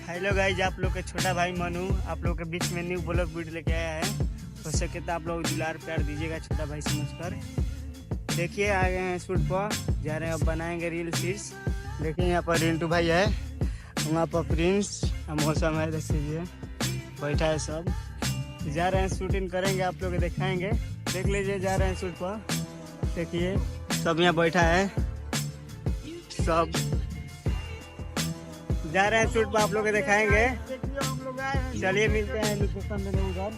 Hello guys, आप लोग के छोटा भाई मनु आप लोग के बीच में न्यू ब्लॉग वीडियो लेके आया है। हो सके तो आप लोग दुलार प्यार दीजिएगा छोटा भाई समझकर। देखिए आ गए हैं शूट पर, जा रहे हैं अब बनाएंगे रील सीट्स। देखिए यहाँ पर रिंटू भाई है, वहाँ पर प्रिंस, मौसम है, देख लीजिए बैठा है सब। जा रहे हैं शूटिंग करेंगे, आप लोग दिखाएंगे, देख लीजिए। जा रहे हैं शूट पर, देखिए सब यहाँ बैठा है, सब जा रहे हैं शूट पर, आप लोग को दिखाएंगे। चलिए मिलते हैं लोकेशन में उधर।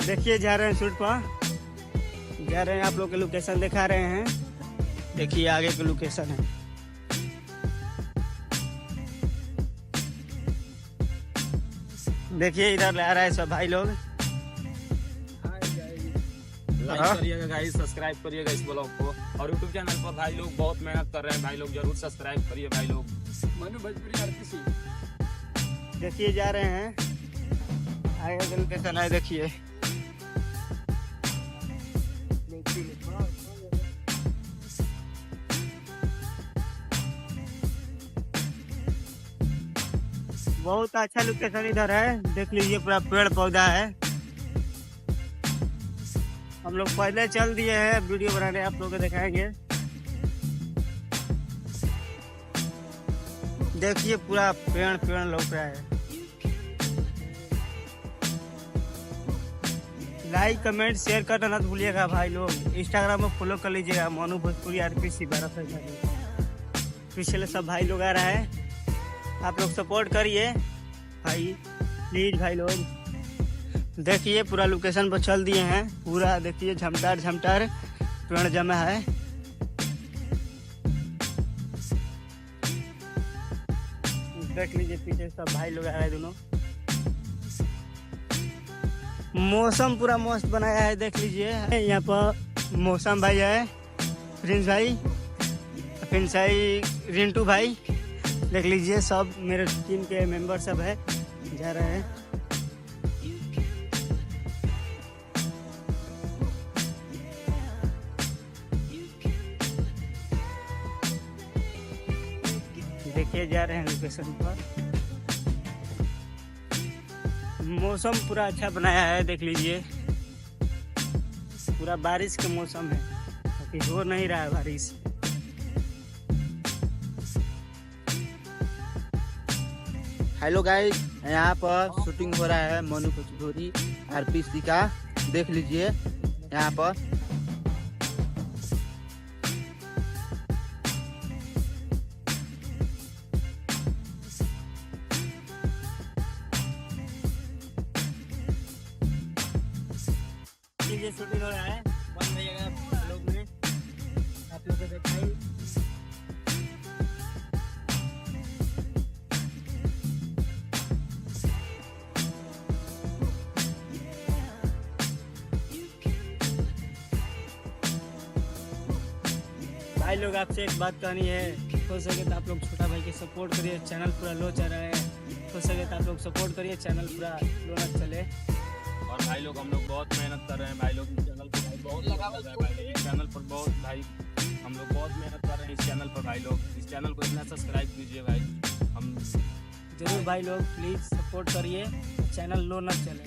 देखिए जा रहे हैं शूट पर, जा रहे हैं, आप लोग के लोकेशन दिखा रहे हैं। देखिए आगे के लोकेशन है। देखिए इधर आ रहा है सब भाई लोग। लाइक करिएगा गाइस, सब्सक्राइब करिएगा इस ब्लॉग को, और यूट्यूब चैनल पर भाई लोग बहुत मेहनत कर रहे हैं। भाई लोग जरूर सब्सक्राइब करिए भाई लोग। मनु भोजपुरी आरपीसी। देखिए जा रहे हैं, आगे लोकेशन है, देखिए बहुत अच्छा लोकेशन इधर है, देख लीजिए पूरा पेड़ पौधा है। हम लोग पहले चल दिए हैं वीडियो बनाने, आप लोगों को दिखाएंगे। देखिए पूरा पेड़ पेड़ लौक रहा है। लाइक कमेंट शेयर करना मत भूलिएगा भाई लोग। इंस्टाग्राम में फॉलो कर लीजिएगा, मनु भोजपुरी आरपीसी 12। पिछले सब भाई लोग आ रहा है, आप लोग सपोर्ट करिए भाई प्लीज भाई लोग। देखिए पूरा लोकेशन पर चल दिए हैं, पूरा देखिए झमटार झमटार पेड़ जमा है। देख लीजिए पीछे सब भाई लोग आ रहे हैं दोनों। मौसम पूरा मस्त बनाया है, देख लीजिए। यहाँ पर मौसम भाई है, प्रिंस भाई, रिंटू भाई, देख लीजिए सब मेरे टीम के मेंबर सब है, जा रहे हैं। देखिए जा रहे हैं लोकेशन पर। मौसम पूरा अच्छा बनाया है, देख लीजिए पूरा बारिश का मौसम है, अभी हो नहीं रहा है बारिश। हेलो गाइस, यहाँ पर शूटिंग हो रहा है मनु भोजपुरी आरपीसी का, देख लीजिए यहाँ पर। ये शूटिंग हो रहा है, बन रहिएगा लोग में, आप लोग को दिखाई। भाई लोग आपसे एक बात कहनी है, हो सके तो आप लोग छोटा भाई के सपोर्ट करिए, चैनल पूरा लो चल रहा है। हो सके तो आप लोग सपोर्ट करिए, चैनल पूरा लो ना चले। और भाई लोग हम लोग बहुत मेहनत कर रहे हैं भाई लोग, चैनल पर भाई बहुत लगा है भाई लोग, इस चैनल पर बहुत भाई हम लोग बहुत मेहनत कर रहे हैं इस चैनल पर भाई लोग। इस चैनल को इतना सब्सक्राइब कीजिए भाई, हम जरूर भाई लोग प्लीज सपोर्ट करिए, चैनल लो ना चले।